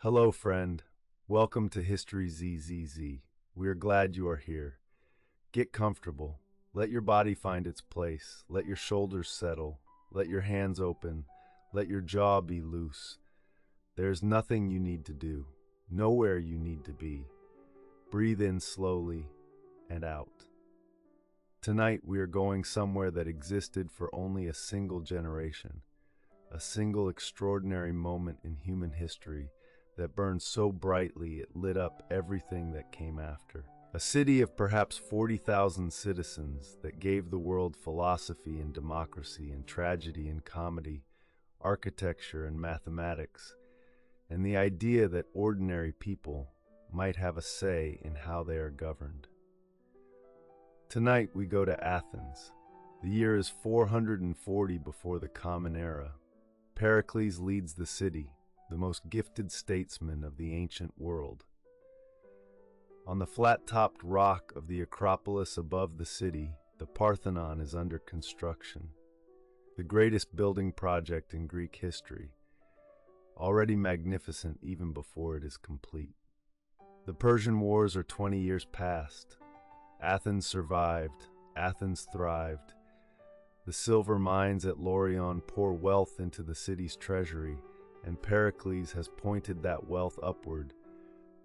Hello, friend. Welcome to History ZZZ. We are glad you are here. Get comfortable. Let your body find its place. Let your shoulders settle. Let your hands open. Let your jaw be loose. There's nothing you need to do. Nowhere you need to be. Breathe in slowly and out. Tonight we are going somewhere that existed for only a single generation, a single extraordinary moment in human history that burned so brightly it lit up everything that came after. A city of perhaps 40,000 citizens that gave the world philosophy and democracy and tragedy and comedy, architecture and mathematics, and the idea that ordinary people might have a say in how they are governed. Tonight we go to Athens. The year is 440 before the Common Era. Pericles leads the city, the most gifted statesman of the ancient world. On the flat-topped rock of the Acropolis above the city, the Parthenon is under construction, the greatest building project in Greek history, already magnificent even before it is complete. The Persian Wars are 20 years past. Athens survived, Athens thrived. The silver mines at Laurion pour wealth into the city's treasury, and Pericles has pointed that wealth upward,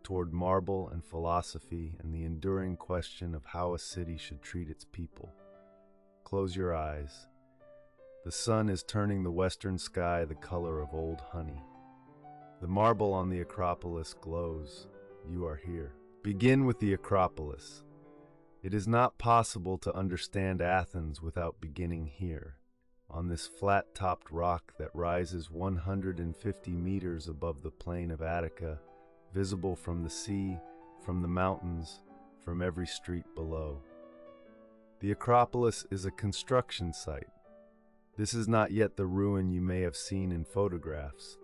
toward marble and philosophy and the enduring question of how a city should treat its people. Close your eyes. The sun is turning the western sky the color of old honey. The marble on the Acropolis glows. You are here. Begin with the Acropolis. It is not possible to understand Athens without beginning here, on this flat-topped rock that rises 150 meters above the plain of Attica, visible from the sea, from the mountains, from every street below. The Acropolis is a construction site. This is not yet the ruin you may have seen in photographs,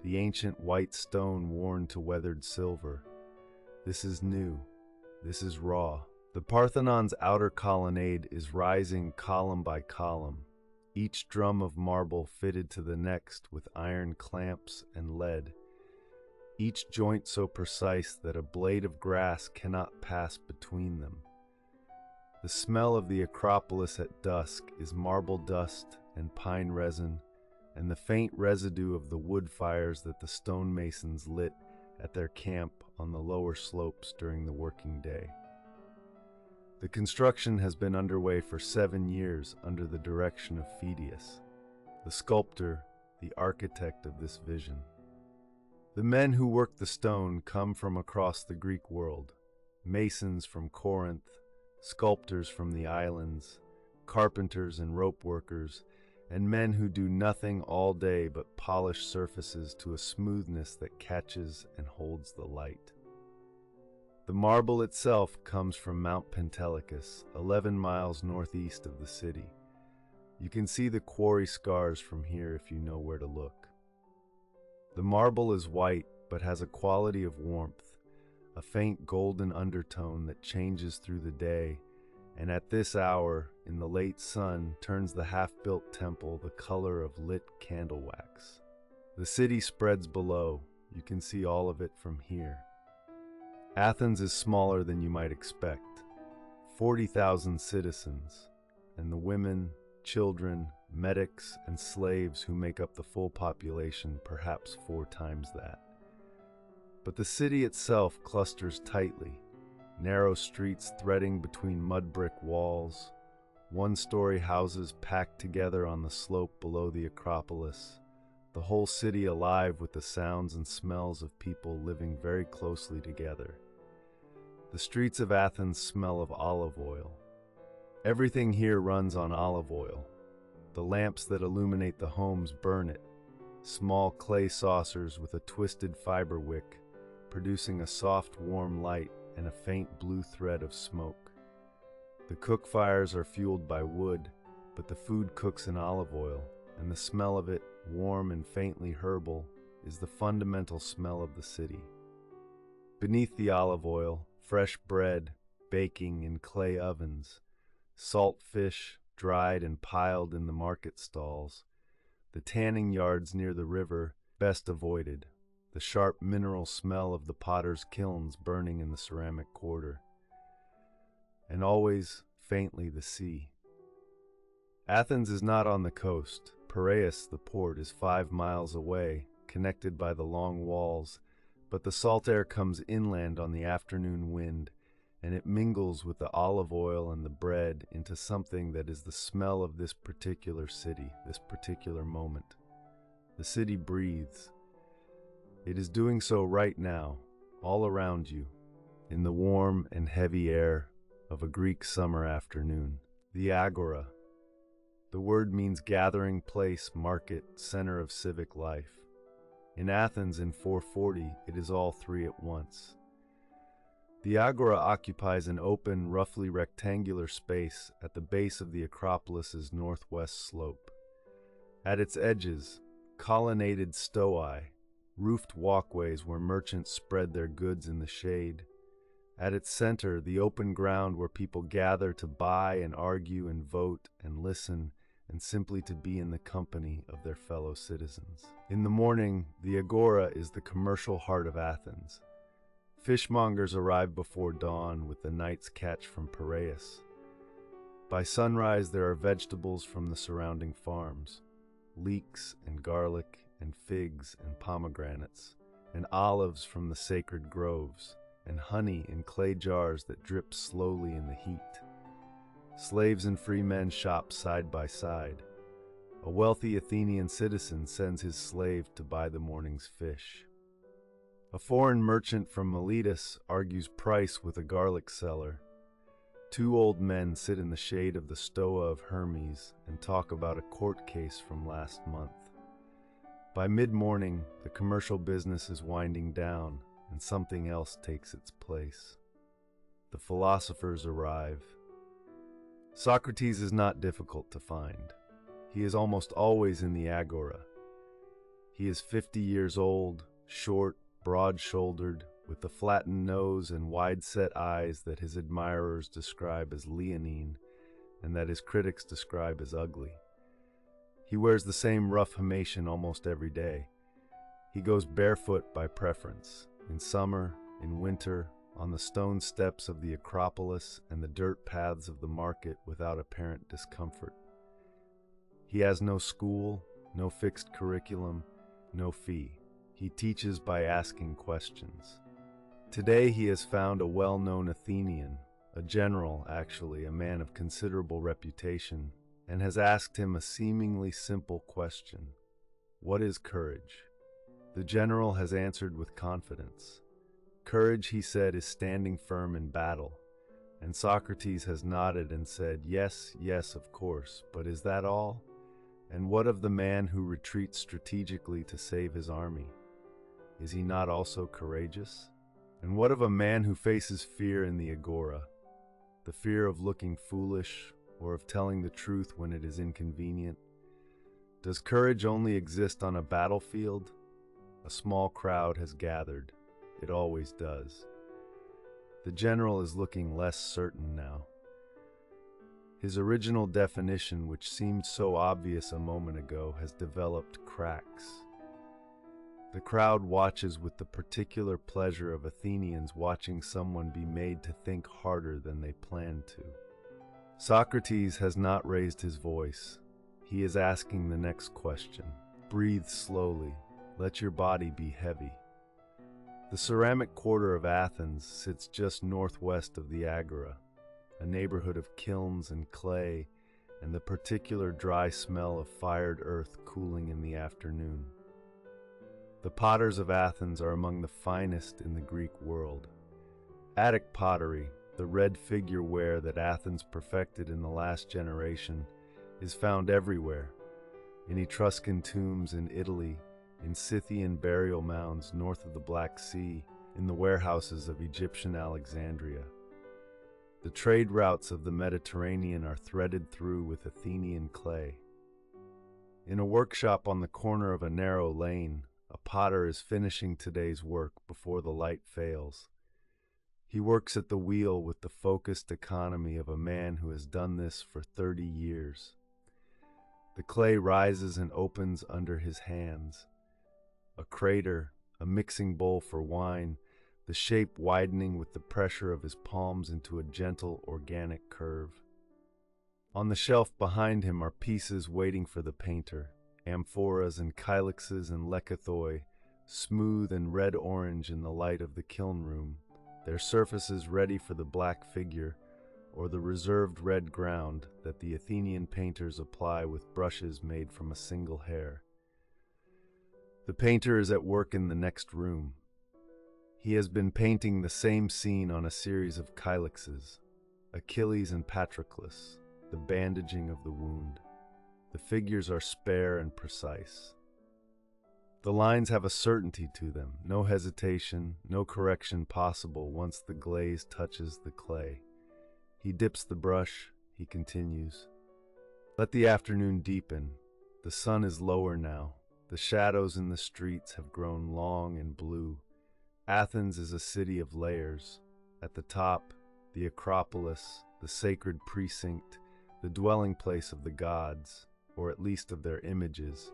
the ancient white stone worn to weathered silver. This is new. This is raw. The Parthenon's outer colonnade is rising column by column, each drum of marble fitted to the next with iron clamps and lead, each joint so precise that a blade of grass cannot pass between them. The smell of the Acropolis at dusk is marble dust and pine resin, and the faint residue of the wood fires that the stonemasons lit at their camp on the lower slopes during the working day. The construction has been underway for 7 years under the direction of Pnyx, the sculptor, the architect of this vision. The men who work the stone come from across the Greek world, masons from Corinth, sculptors from the islands, carpenters and rope workers, and men who do nothing all day but polish surfaces to a smoothness that catches and holds the light. The marble itself comes from Mount Pentelicus, 11 miles northeast of the city. You can see the quarry scars from here if you know where to look. The marble is white but has a quality of warmth, a faint golden undertone that changes through the day, and at this hour, in the late sun, turns the half-built temple the color of lit candle wax. The city spreads below. You can see all of it from here. Athens is smaller than you might expect, 40,000 citizens, and the women, children, medics, and slaves who make up the full population perhaps 4 times that. But the city itself clusters tightly, narrow streets threading between mud brick walls, one-story houses packed together on the slope below the Acropolis, the whole city alive with the sounds and smells of people living very closely together. The streets of Athens smell of olive oil. Everything here runs on olive oil. The lamps that illuminate the homes burn it, small clay saucers with a twisted fiber wick, producing a soft, warm light and a faint blue thread of smoke. The cook fires are fueled by wood, but the food cooks in olive oil, and the smell of it, warm and faintly herbal, is the fundamental smell of the city. Beneath the olive oil, fresh bread, baking in clay ovens, salt fish, dried and piled in the market stalls, the tanning yards near the river, best avoided, the sharp mineral smell of the potter's kilns burning in the ceramic quarter, and always, faintly, the sea. Athens is not on the coast. Piraeus, the port, is 5 miles away, connected by the long walls, but the salt air comes inland on the afternoon wind, and it mingles with the olive oil and the bread into something that is the smell of this particular city, this particular moment. The city breathes. It is doing so right now, all around you, in the warm and heavy air of a Greek summer afternoon. The agora. The word means gathering place, market, center of civic life. In Athens in 440, it is all three at once. The agora occupies an open, roughly rectangular space at the base of the Acropolis's northwest slope. At its edges, colonnaded stoi, roofed walkways where merchants spread their goods in the shade. At its center, the open ground where people gather to buy and argue and vote and listen and simply to be in the company of their fellow citizens. In the morning, the agora is the commercial heart of Athens. Fishmongers arrive before dawn with the night's catch from Piraeus. By sunrise, there are vegetables from the surrounding farms, leeks and garlic and figs and pomegranates, and olives from the sacred groves, and honey in clay jars that drip slowly in the heat. Slaves and free men shop side by side. A wealthy Athenian citizen sends his slave to buy the morning's fish. A foreign merchant from Miletus argues price with a garlic seller. 2 old men sit in the shade of the Stoa of Hermes and talk about a court case from last month. By mid-morning, the commercial business is winding down, and something else takes its place. The philosophers arrive. Socrates is not difficult to find. He is almost always in the agora. He is 50 years old, short, broad-shouldered, with the flattened nose and wide-set eyes that his admirers describe as leonine and that his critics describe as ugly. He wears the same rough himation almost every day. He goes barefoot by preference, in summer, in winter, on the stone steps of the Acropolis and the dirt paths of the market without apparent discomfort. He has no school, no fixed curriculum, no fee. He teaches by asking questions. Today he has found a well-known Athenian, a general actually, a man of considerable reputation, and has asked him a seemingly simple question. What is courage? The general has answered with confidence. Courage, he said, is standing firm in battle. And Socrates has nodded and said, yes, yes, of course, but is that all? And what of the man who retreats strategically to save his army? Is he not also courageous? And what of a man who faces fear in the agora? The fear of looking foolish or of telling the truth when it is inconvenient? Does courage only exist on a battlefield? A small crowd has gathered. It always does. The general is looking less certain now. His original definition, which seemed so obvious a moment ago, has developed cracks. The crowd watches with the particular pleasure of Athenians watching someone be made to think harder than they planned to. Socrates has not raised his voice. He is asking the next question. Breathe slowly. Let your body be heavy. The ceramic quarter of Athens sits just northwest of the agora, a neighborhood of kilns and clay and the particular dry smell of fired earth cooling in the afternoon. The potters of Athens are among the finest in the Greek world. Attic pottery, the red figure ware that Athens perfected in the last generation, is found everywhere, in Etruscan tombs in Italy, in Scythian burial mounds north of the Black Sea, in the warehouses of Egyptian Alexandria. The trade routes of the Mediterranean are threaded through with Athenian clay. In a workshop on the corner of a narrow lane, a potter is finishing today's work before the light fails. He works at the wheel with the focused economy of a man who has done this for 30 years. The clay rises and opens under his hands. A crater, a mixing bowl for wine, the shape widening with the pressure of his palms into a gentle, organic curve. On the shelf behind him are pieces waiting for the painter, amphoras and kylixes and lekythoi, smooth and red-orange in the light of the kiln room, their surfaces ready for the black figure, or the reserved red ground that the Athenian painters apply with brushes made from a single hair. The painter is at work in the next room. He has been painting the same scene on a series of kylixes, Achilles and Patroclus, the bandaging of the wound. The figures are spare and precise. The lines have a certainty to them, no hesitation, no correction possible once the glaze touches the clay. He dips the brush, he continues. Let the afternoon deepen. The sun is lower now. The shadows in the streets have grown long and blue. Athens is a city of layers. At the top, the Acropolis, the sacred precinct, the dwelling place of the gods, or at least of their images,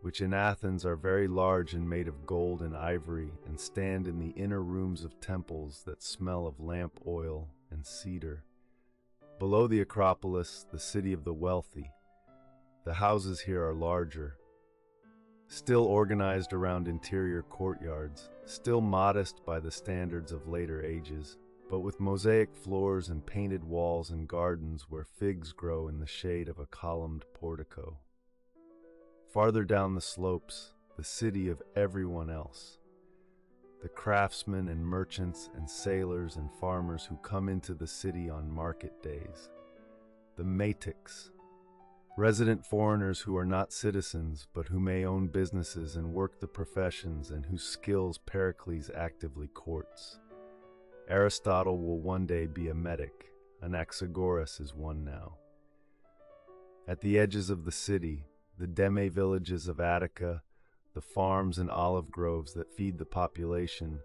which in Athens are very large and made of gold and ivory, and stand in the inner rooms of temples that smell of lamp oil and cedar. Below the Acropolis, the city of the wealthy. The houses here are larger, still organized around interior courtyards, still modest by the standards of later ages, but with mosaic floors and painted walls and gardens where figs grow in the shade of a columned portico. Farther down the slopes, the city of everyone else. The craftsmen and merchants and sailors and farmers who come into the city on market days. The Pnyx, resident foreigners who are not citizens but who may own businesses and work the professions and whose skills Pericles actively courts. Aristotle will one day be a metic, Anaxagoras is one now. At the edges of the city, the demi-villages of Attica, the farms and olive groves that feed the population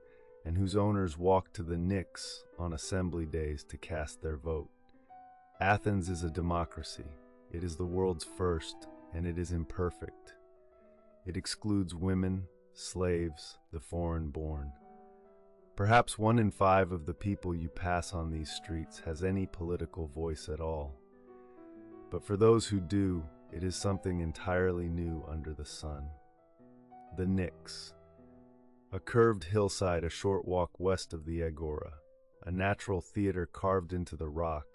and whose owners walk to the Pnyx on assembly days to cast their vote. Athens is a democracy. It is the world's first, and it is imperfect. It excludes women, slaves, the foreign-born. Perhaps 1 in 5 of the people you pass on these streets has any political voice at all. But for those who do, it is something entirely new under the sun. The Pnyx, a curved hillside a short walk west of the agora, a natural theater carved into the rock,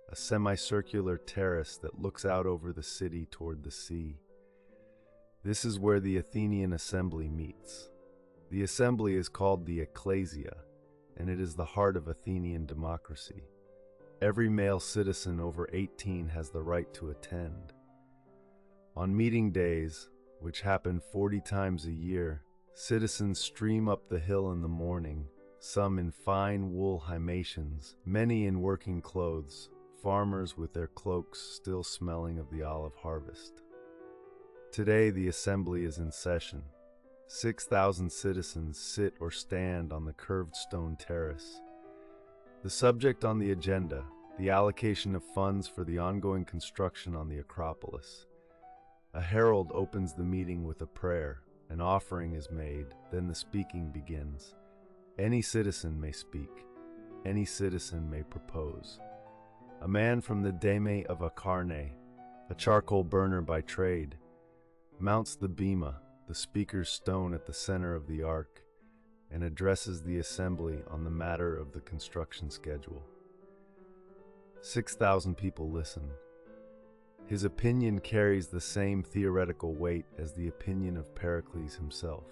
a semicircular terrace that looks out over the city toward the sea. This is where the Athenian assembly meets. The assembly is called the ecclesia, and it is the heart of Athenian democracy. Every male citizen over 18 has the right to attend. On meeting days, which happen 40 times a year, citizens stream up the hill in the morning, some in fine wool himatians, many in working clothes, farmers with their cloaks still smelling of the olive harvest. Today the assembly is in session. 6,000 citizens sit or stand on the curved stone terrace. The subject on the agenda, the allocation of funds for the ongoing construction on the Acropolis. A herald opens the meeting with a prayer, an offering is made, then the speaking begins. Any citizen may speak, any citizen may propose. A man from the Deme of Acharne, a charcoal burner by trade, mounts the bema, the speaker's stone at the center of the ark, and addresses the assembly on the matter of the construction schedule. 6,000 people listen. His opinion carries the same theoretical weight as the opinion of Pericles himself.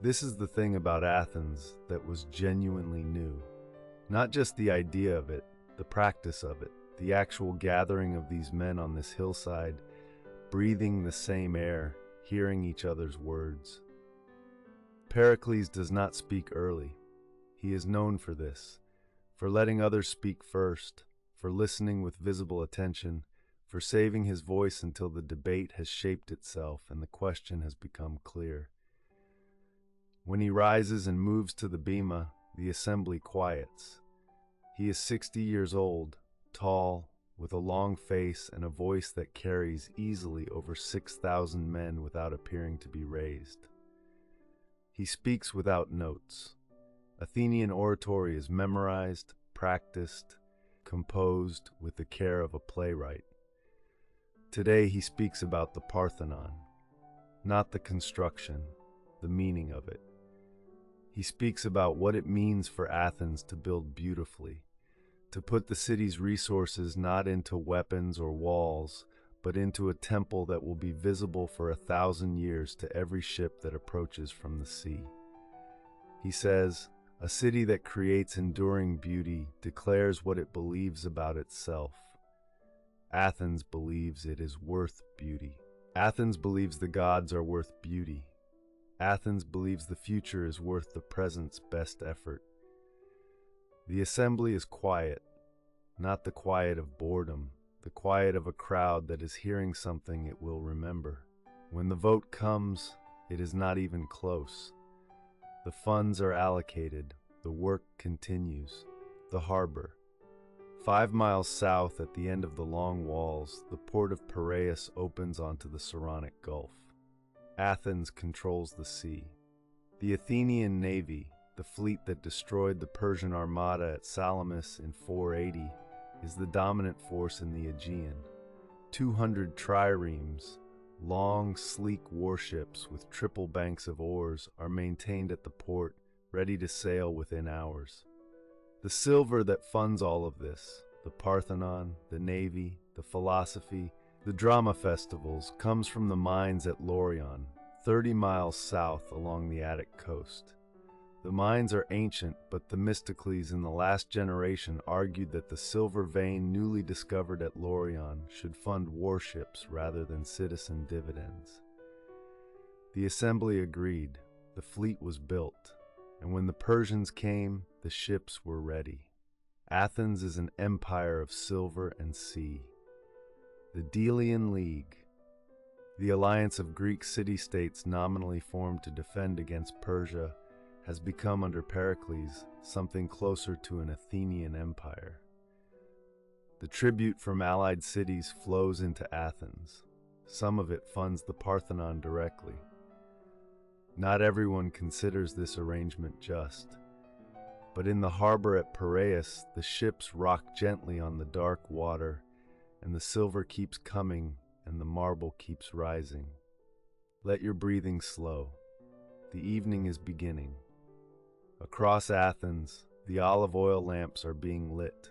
This is the thing about Athens that was genuinely new. Not just the idea of it, the practice of it, the actual gathering of these men on this hillside, breathing the same air, hearing each other's words. Pericles does not speak early. He is known for this, for letting others speak first, for listening with visible attention, for saving his voice until the debate has shaped itself and the question has become clear. When he rises and moves to the bema, the assembly quiets. He is 60 years old, tall, with a long face and a voice that carries easily over 6,000 men without appearing to be raised. He speaks without notes. Athenian oratory is memorized, practiced, composed with the care of a playwright. Today he speaks about the Parthenon, not the construction, the meaning of it. He speaks about what it means for Athens to build beautifully, to put the city's resources not into weapons or walls, but into a temple that will be visible for 1,000 years to every ship that approaches from the sea. He says, a city that creates enduring beauty declares what it believes about itself. Athens believes it is worth beauty. Athens believes the gods are worth beauty. Athens believes the future is worth the present's best effort. The assembly is quiet, not the quiet of boredom, the quiet of a crowd that is hearing something it will remember. When the vote comes, it is not even close. The funds are allocated, the work continues. The harbor. 5 miles south at the end of the long walls, the port of Piraeus opens onto the Saronic Gulf. Athens controls the sea. The Athenian navy, the fleet that destroyed the Persian armada at Salamis in 480, is the dominant force in the Aegean. 200 triremes, long, sleek warships with triple banks of oars, are maintained at the port, ready to sail within hours. The silver that funds all of this, the Parthenon, the navy, the philosophy, the drama festivals, comes from the mines at Laurion, 30 miles south along the Attic coast. The mines are ancient, but Themistocles in the last generation argued that the silver vein newly discovered at Laurion should fund warships rather than citizen dividends. The assembly agreed, the fleet was built, and when the Persians came, the ships were ready. Athens is an empire of silver and sea. The Delian League, the alliance of Greek city-states nominally formed to defend against Persia, has become under Pericles something closer to an Athenian empire. The tribute from allied cities flows into Athens. Some of it funds the Parthenon directly. Not everyone considers this arrangement just, but in the harbor at Piraeus, the ships rock gently on the dark water, and the silver keeps coming and the marble keeps rising. Let your breathing slow. The evening is beginning. Across Athens, the olive oil lamps are being lit,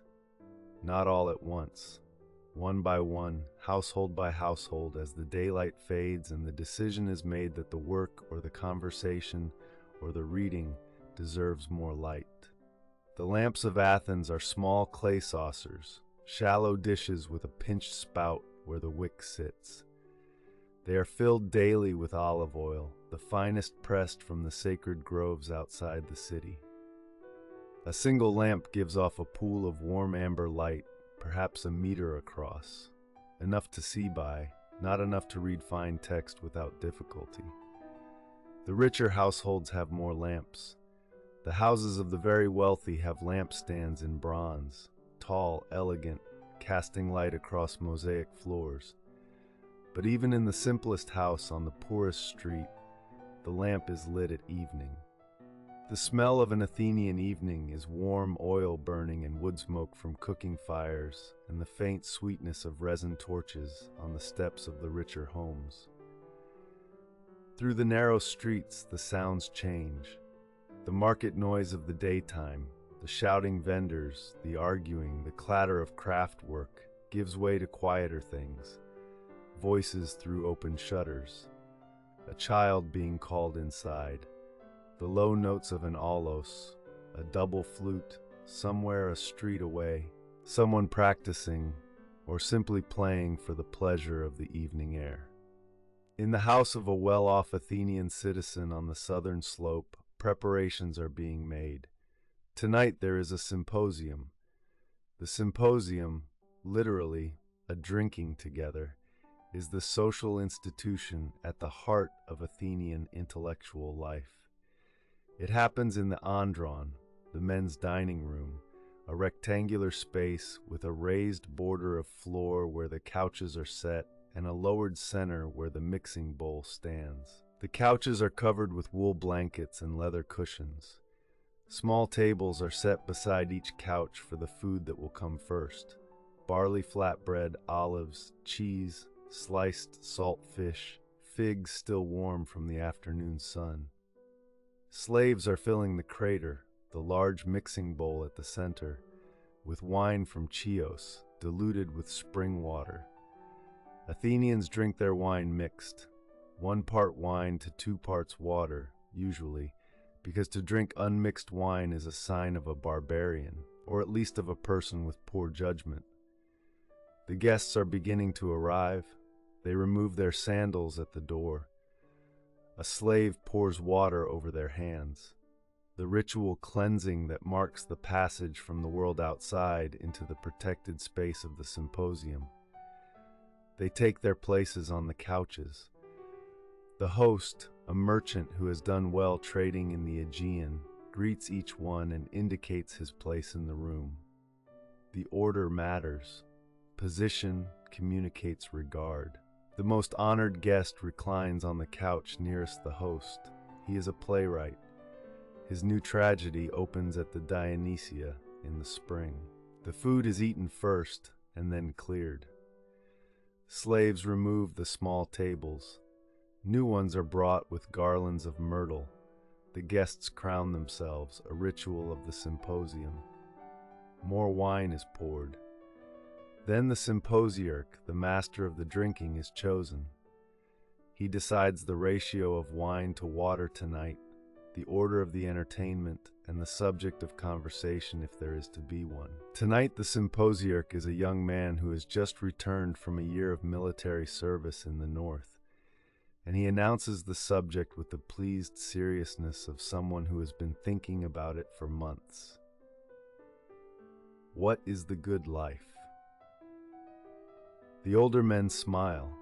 not all at once, one by one, household by household, as the daylight fades and the decision is made that the work or the conversation or the reading deserves more light. The lamps of Athens are small clay saucers, shallow dishes with a pinched spout where the wick sits. They are filled daily with olive oil, the finest pressed from the sacred groves outside the city. A single lamp gives off a pool of warm amber light, perhaps a meter across, enough to see by, not enough to read fine text without difficulty. The richer households have more lamps. The houses of the very wealthy have lampstands in bronze, tall, elegant, casting light across mosaic floors. But even in the simplest house on the poorest street, the lamp is lit at evening. The smell of an Athenian evening is warm oil burning and wood smoke from cooking fires and the faint sweetness of resin torches on the steps of the richer homes. Through the narrow streets, the sounds change. The market noise of the daytime, the shouting vendors, the arguing, the clatter of craft work gives way to quieter things. Voices through open shutters, a child being called inside, the low notes of an aulos, a double flute, somewhere a street away, someone practicing or simply playing for the pleasure of the evening air. In the house of a well-off Athenian citizen on the southern slope, preparations are being made. Tonight there is a symposium. The symposium, literally a drinking together, is the social institution at the heart of Athenian intellectual life. It happens in the andron, the men's dining room, a rectangular space with a raised border of floor where the couches are set and a lowered center where the mixing bowl stands. The couches are covered with wool blankets and leather cushions. Small tables are set beside each couch for the food that will come first. Barley flatbread, olives, cheese, sliced salt fish, figs still warm from the afternoon sun. Slaves are filling the crater, the large mixing bowl at the center, with wine from Chios, diluted with spring water. Athenians drink their wine mixed, 1 part wine to 2 parts water, usually, because to drink unmixed wine is a sign of a barbarian, or at least of a person with poor judgment. The guests are beginning to arrive. They remove their sandals at the door. A slave pours water over their hands, the ritual cleansing that marks the passage from the world outside into the protected space of the symposium. They take their places on the couches. The host, a merchant who has done well trading in the Aegean, greets each one and indicates his place in the room. The order matters. Position communicates regard. The most honored guest reclines on the couch nearest the host. He is a playwright. His new tragedy opens at the Dionysia in the spring. The food is eaten first and then cleared. Slaves remove the small tables. New ones are brought with garlands of myrtle. The guests crown themselves, a ritual of the symposium. More wine is poured. Then the symposiarch, the master of the drinking, is chosen. He decides the ratio of wine to water tonight, the order of the entertainment, and the subject of conversation if there is to be one. Tonight the symposiarch is a young man who has just returned from a year of military service in the north, and he announces the subject with the pleased seriousness of someone who has been thinking about it for months. What is the good life? The older men smile.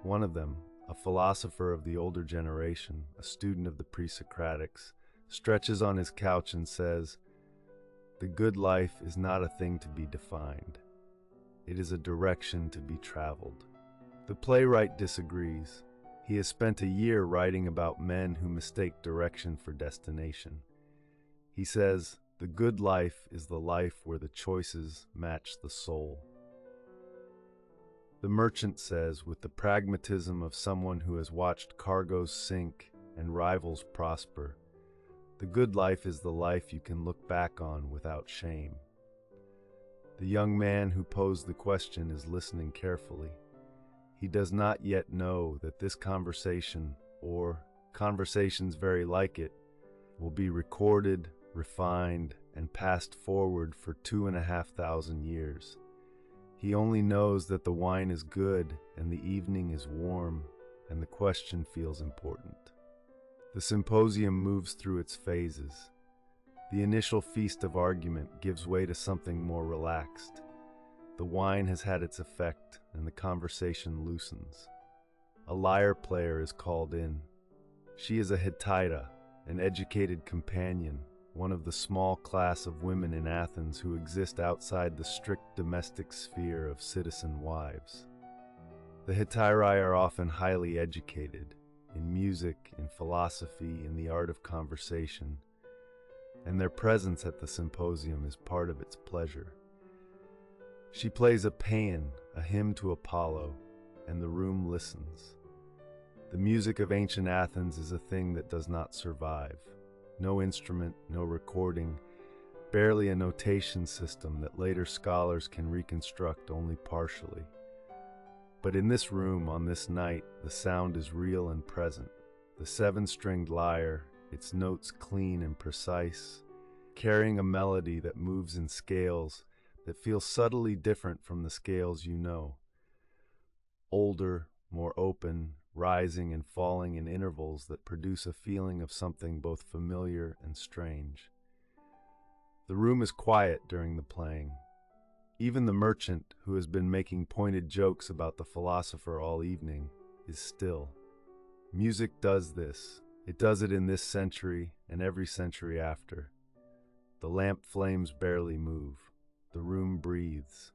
One of them, a philosopher of the older generation, a student of the pre-Socratics, stretches on his couch and says, "The good life is not a thing to be defined. It is a direction to be traveled." The playwright disagrees. He has spent a year writing about men who mistake direction for destination. He says, "The good life is the life where the choices match the soul." The merchant says, with the pragmatism of someone who has watched cargoes sink and rivals prosper, "The good life is the life you can look back on without shame." The young man who posed the question is listening carefully. He does not yet know that this conversation, or conversations very like it, will be recorded, refined, and passed forward for 2,500 years. He only knows that the wine is good and the evening is warm and the question feels important. The symposium moves through its phases. The initial feast of argument gives way to something more relaxed. The wine has had its effect and the conversation loosens. A lyre player is called in. She is a Hittita, an educated companion, one of the small class of women in Athens who exist outside the strict domestic sphere of citizen wives. The Hittitae are often highly educated in music, in philosophy, in the art of conversation, and their presence at the symposium is part of its pleasure. She plays a paean, a hymn to Apollo, and the room listens. The music of ancient Athens is a thing that does not survive. No instrument, no recording, barely a notation system that later scholars can reconstruct only partially. But in this room, on this night, the sound is real and present. The 7-stringed lyre, its notes clean and precise, carrying a melody that moves in scales that feel subtly different from the scales you know. Older, more open, rising and falling in intervals that produce a feeling of something both familiar and strange. The room is quiet during the playing. Even the merchant, who has been making pointed jokes about the philosopher all evening, is still. Music does this. It does it in this century and every century after. The lamp flames barely move. The room breathes.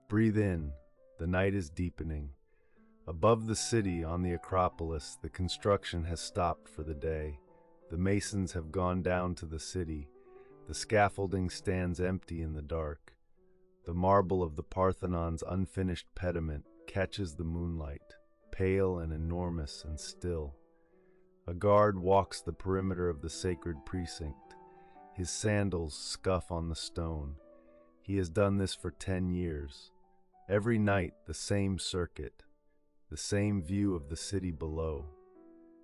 Breathe in. The night is deepening. Above the city, on the Acropolis, the construction has stopped for the day. The masons have gone down to the city. The scaffolding stands empty in the dark. The marble of the Parthenon's unfinished pediment catches the moonlight, pale and enormous and still. A guard walks the perimeter of the sacred precinct. His sandals scuff on the stone. He has done this for 10 years. Every night the same circuit, the same view of the city below.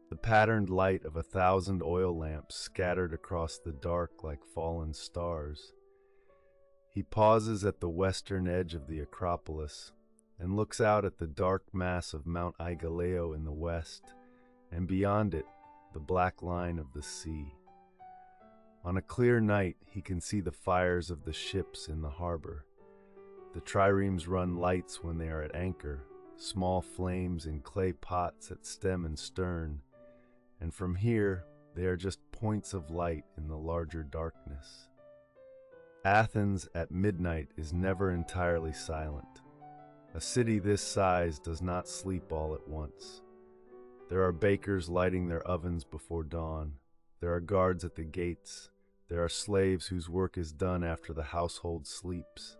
The patterned light of 1,000 oil lamps scattered across the dark like fallen stars. He pauses at the western edge of the Acropolis and looks out at the dark mass of Mount Aigaleo in the west, and beyond it, the black line of the sea. On a clear night, he can see the fires of the ships in the harbor. The triremes run lights when they are at anchor, small flames in clay pots at stem and stern, and from here, they are just points of light in the larger darkness. Athens at midnight is never entirely silent. A city this size does not sleep all at once. There are bakers lighting their ovens before dawn. There are guards at the gates. There are slaves whose work is done after the household sleeps.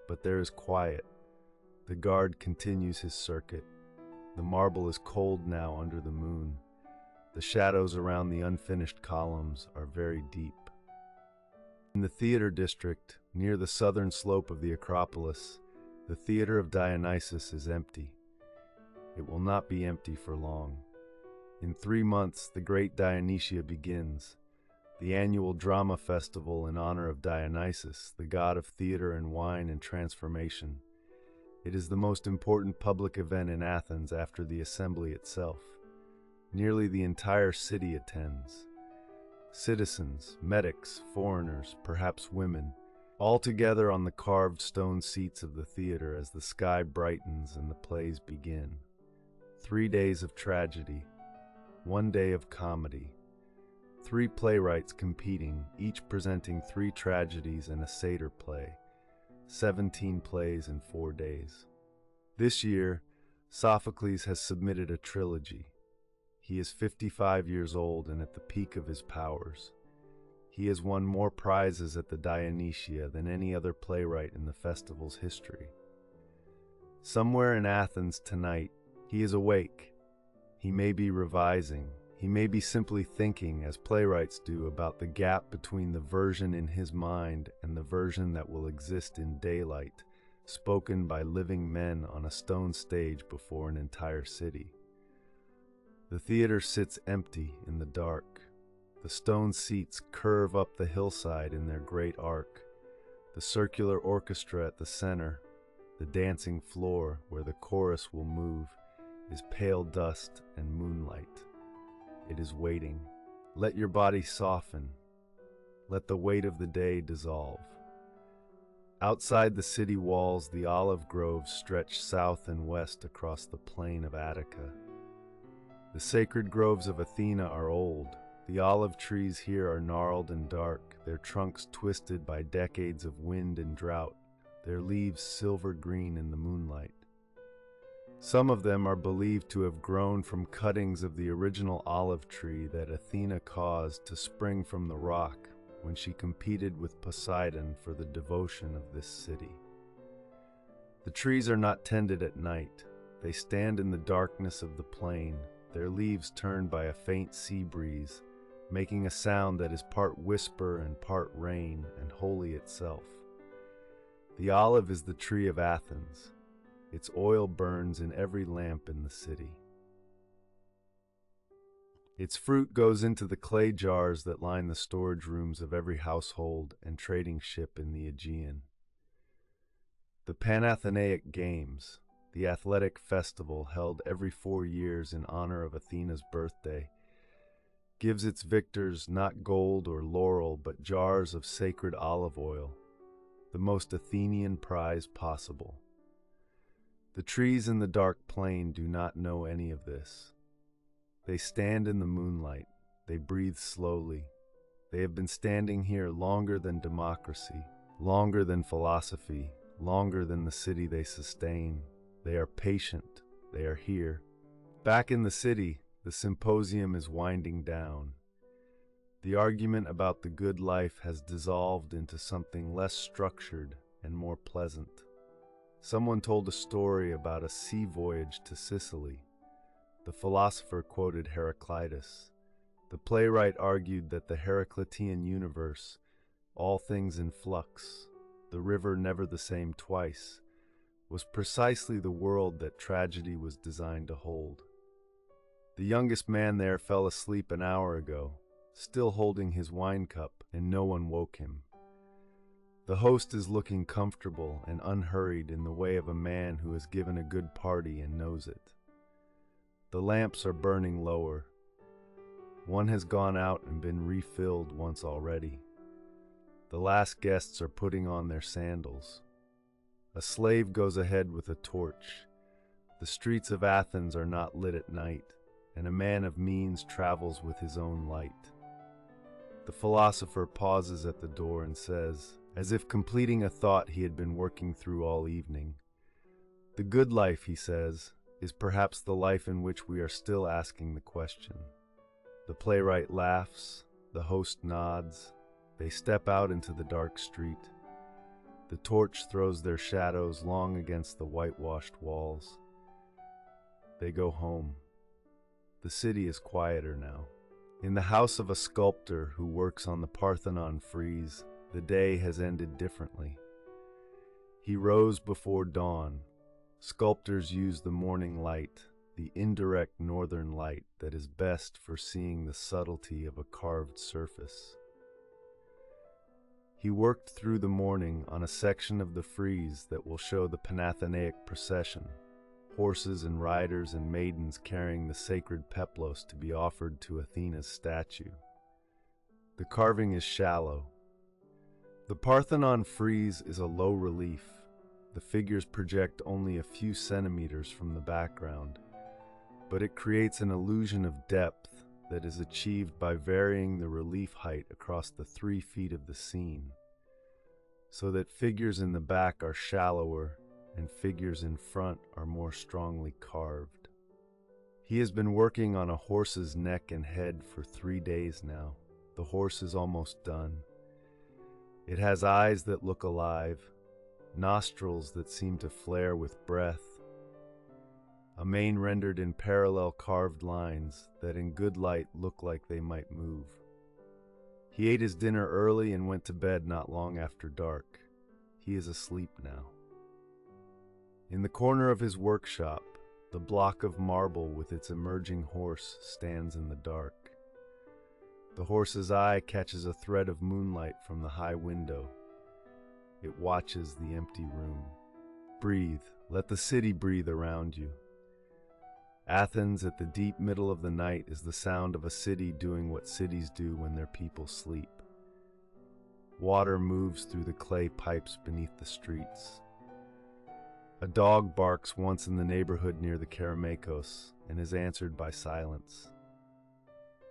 But there is quiet. The guard continues his circuit. The marble is cold now under the moon. The shadows around the unfinished columns are very deep. In the theater district, near the southern slope of the Acropolis, the theater of Dionysus is empty. It will not be empty for long. In 3 months, the great Dionysia begins, the annual drama festival in honor of Dionysus, the god of theater and wine and transformation. It is the most important public event in Athens after the assembly itself. Nearly the entire city attends. Citizens, medics, foreigners, perhaps women, all together on the carved stone seats of the theater as the sky brightens and the plays begin. 3 days of tragedy, 1 day of comedy. 3 playwrights competing, each presenting 3 tragedies and a satyr play. 17 plays in 4 days. This year, Sophocles has submitted a trilogy. He is 55 years old and at the peak of his powers. He has won more prizes at the Dionysia than any other playwright in the festival's history. Somewhere in Athens tonight, he is awake. He may be revising. He may be simply thinking, as playwrights do, about the gap between the version in his mind and the version that will exist in daylight, spoken by living men on a stone stage before an entire city. The theater sits empty in the dark. The stone seats curve up the hillside in their great arc. The circular orchestra at the center, the dancing floor where the chorus will move, is pale dust and moonlight. It is waiting. Let your body soften. Let the weight of the day dissolve. Outside the city walls, the olive groves stretch south and west across the plain of Attica. The sacred groves of Athena are old. The olive trees here are gnarled and dark, their trunks twisted by decades of wind and drought, their leaves silver green in the moonlight. Some of them are believed to have grown from cuttings of the original olive tree that Athena caused to spring from the rock when she competed with Poseidon for the devotion of this city. The trees are not tended at night. They stand in the darkness of the plain, their leaves turned by a faint sea breeze, making a sound that is part whisper and part rain and holy itself. The olive is the tree of Athens. Its oil burns in every lamp in the city. Its fruit goes into the clay jars that line the storage rooms of every household and trading ship in the Aegean. The Panathenaic Games, the athletic festival held every 4 years in honor of Athena's birthday, gives its victors not gold or laurel but jars of sacred olive oil, the most Athenian prize possible. The trees in the dark plain do not know any of this. They stand in the moonlight. They breathe slowly. They have been standing here longer than democracy, longer than philosophy, longer than the city they sustain. They are patient. They are here. Back in the city, the symposium is winding down. The argument about the good life has dissolved into something less structured and more pleasant. Someone told a story about a sea voyage to Sicily. The philosopher quoted Heraclitus. The playwright argued that the Heraclitean universe, all things in flux, the river never the same twice, was precisely the world that tragedy was designed to hold. The youngest man there fell asleep an hour ago, still holding his wine cup, and no one woke him. The host is looking comfortable and unhurried in the way of a man who has given a good party and knows it. The lamps are burning lower. One has gone out and been refilled once already. The last guests are putting on their sandals. A slave goes ahead with a torch. The streets of Athens are not lit at night, and a man of means travels with his own light. The philosopher pauses at the door and says, as if completing a thought he had been working through all evening, "The good life," he says, "is perhaps the life in which we are still asking the question." The playwright laughs, the host nods. They step out into the dark street. The torch throws their shadows long against the whitewashed walls. They go home. The city is quieter now. In the house of a sculptor who works on the Parthenon frieze, the day has ended differently. He rose before dawn. Sculptors use the morning light, the indirect northern light that is best for seeing the subtlety of a carved surface. He worked through the morning on a section of the frieze that will show the Panathenaic procession, horses and riders and maidens carrying the sacred peplos to be offered to Athena's statue. The carving is shallow. The Parthenon frieze is a low relief. The figures project only a few centimeters from the background, but it creates an illusion of depth that is achieved by varying the relief height across the 3 feet of the scene, so that figures in the back are shallower and figures in front are more strongly carved. He has been working on a horse's neck and head for 3 days now. The horse is almost done. It has eyes that look alive, nostrils that seem to flare with breath, a mane rendered in parallel carved lines that in good light look like they might move. He ate his dinner early and went to bed not long after dark. He is asleep now. In the corner of his workshop, the block of marble with its emerging horse stands in the dark. The horse's eye catches a thread of moonlight from the high window. It watches the empty room. Breathe. Let the city breathe around you. Athens at the deep middle of the night is the sound of a city doing what cities do when their people sleep. Water moves through the clay pipes beneath the streets. A dog barks once in the neighborhood near the Kerameikos and is answered by silence.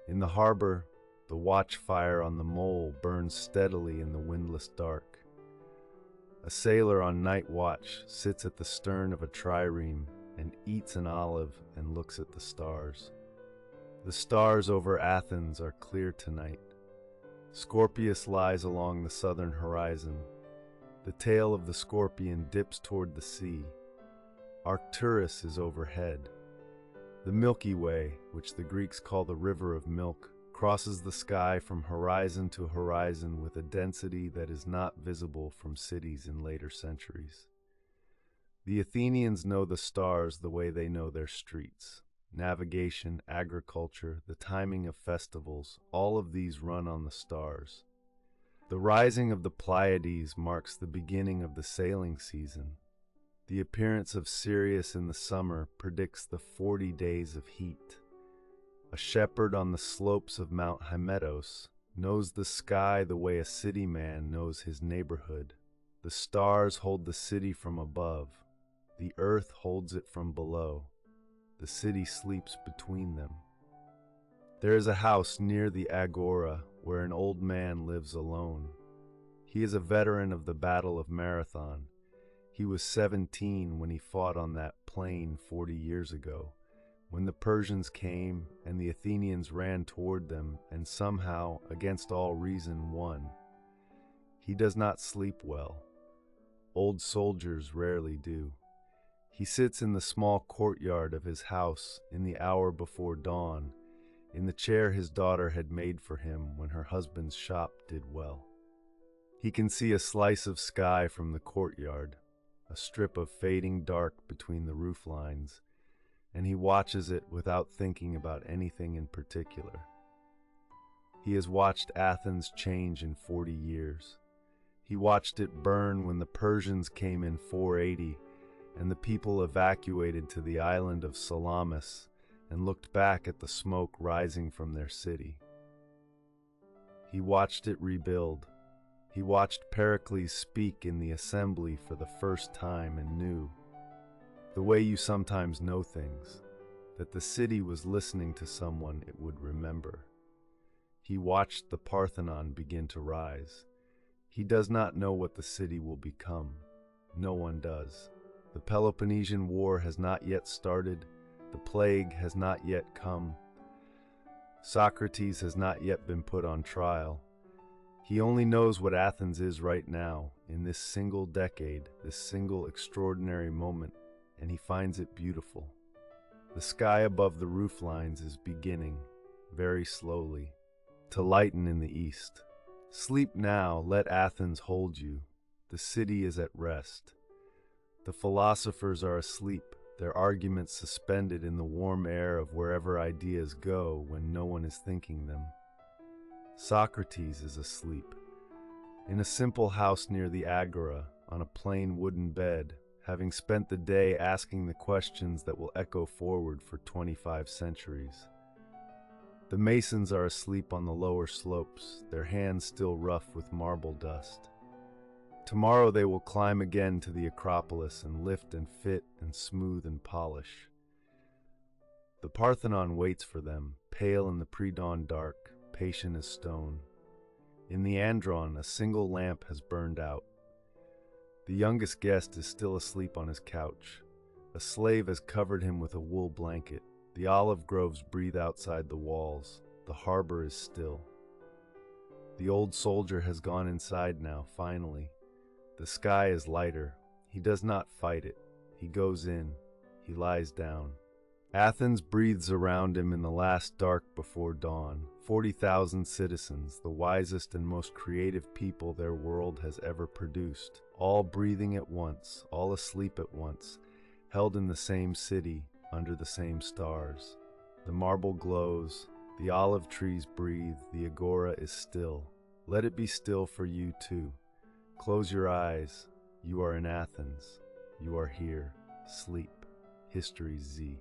In the harbor, the watchfire on the mole burns steadily in the windless dark. A sailor on night watch sits at the stern of a trireme and eats an olive and looks at the stars. The stars over Athens are clear tonight. Scorpius lies along the southern horizon. The tail of the scorpion dips toward the sea. Arcturus is overhead. The Milky Way, which the Greeks call the river of milk, crosses the sky from horizon to horizon with a density that is not visible from cities in later centuries. The Athenians know the stars the way they know their streets. Navigation, agriculture, the timing of festivals, all of these run on the stars. The rising of the Pleiades marks the beginning of the sailing season. The appearance of Sirius in the summer predicts the 40 days of heat. A shepherd on the slopes of Mount Hymettus knows the sky the way a city man knows his neighborhood. The stars hold the city from above. The earth holds it from below. The city sleeps between them. There is a house near the agora where an old man lives alone. He is a veteran of the Battle of Marathon. He was 17 when he fought on that plain 40 years ago, when the Persians came and the Athenians ran toward them and somehow, against all reason, won. He does not sleep well. Old soldiers rarely do. He sits in the small courtyard of his house in the hour before dawn, in the chair his daughter had made for him when her husband's shop did well. He can see a slice of sky from the courtyard, a strip of fading dark between the roof lines, and he watches it without thinking about anything in particular. He has watched Athens change in 40 years. He watched it burn when the Persians came in 480 and the people evacuated to the island of Salamis and looked back at the smoke rising from their city. He watched it rebuild. He watched Pericles speak in the assembly for the first time and knew, the way you sometimes know things, that the city was listening to someone it would remember. He watched the Parthenon begin to rise. He does not know what the city will become. No one does. The Peloponnesian War has not yet started. The plague has not yet come. Socrates has not yet been put on trial. He only knows what Athens is right now, in this single decade, this single extraordinary moment, and he finds it beautiful. The sky above the roof lines is beginning, very slowly, to lighten in the east. Sleep now, let Athens hold you. The city is at rest. The philosophers are asleep, their arguments suspended in the warm air of wherever ideas go when no one is thinking them. Socrates is asleep. In a simple house near the agora, on a plain wooden bed, having spent the day asking the questions that will echo forward for 25 centuries. The masons are asleep on the lower slopes, their hands still rough with marble dust. Tomorrow they will climb again to the Acropolis and lift and fit and smooth and polish. The Parthenon waits for them, pale in the pre-dawn dark, patient as stone. In the andron, a single lamp has burned out. The youngest guest is still asleep on his couch. A slave has covered him with a wool blanket. The olive groves breathe outside the walls. The harbor is still. The old soldier has gone inside now, finally. The sky is lighter. He does not fight it. He goes in. He lies down. Athens breathes around him in the last dark before dawn. 40,000 citizens, the wisest and most creative people their world has ever produced, all breathing at once, all asleep at once, held in the same city, under the same stars. The marble glows, the olive trees breathe, the agora is still. Let it be still for you too. Close your eyes. You are in Athens. You are here. Sleep. History Z.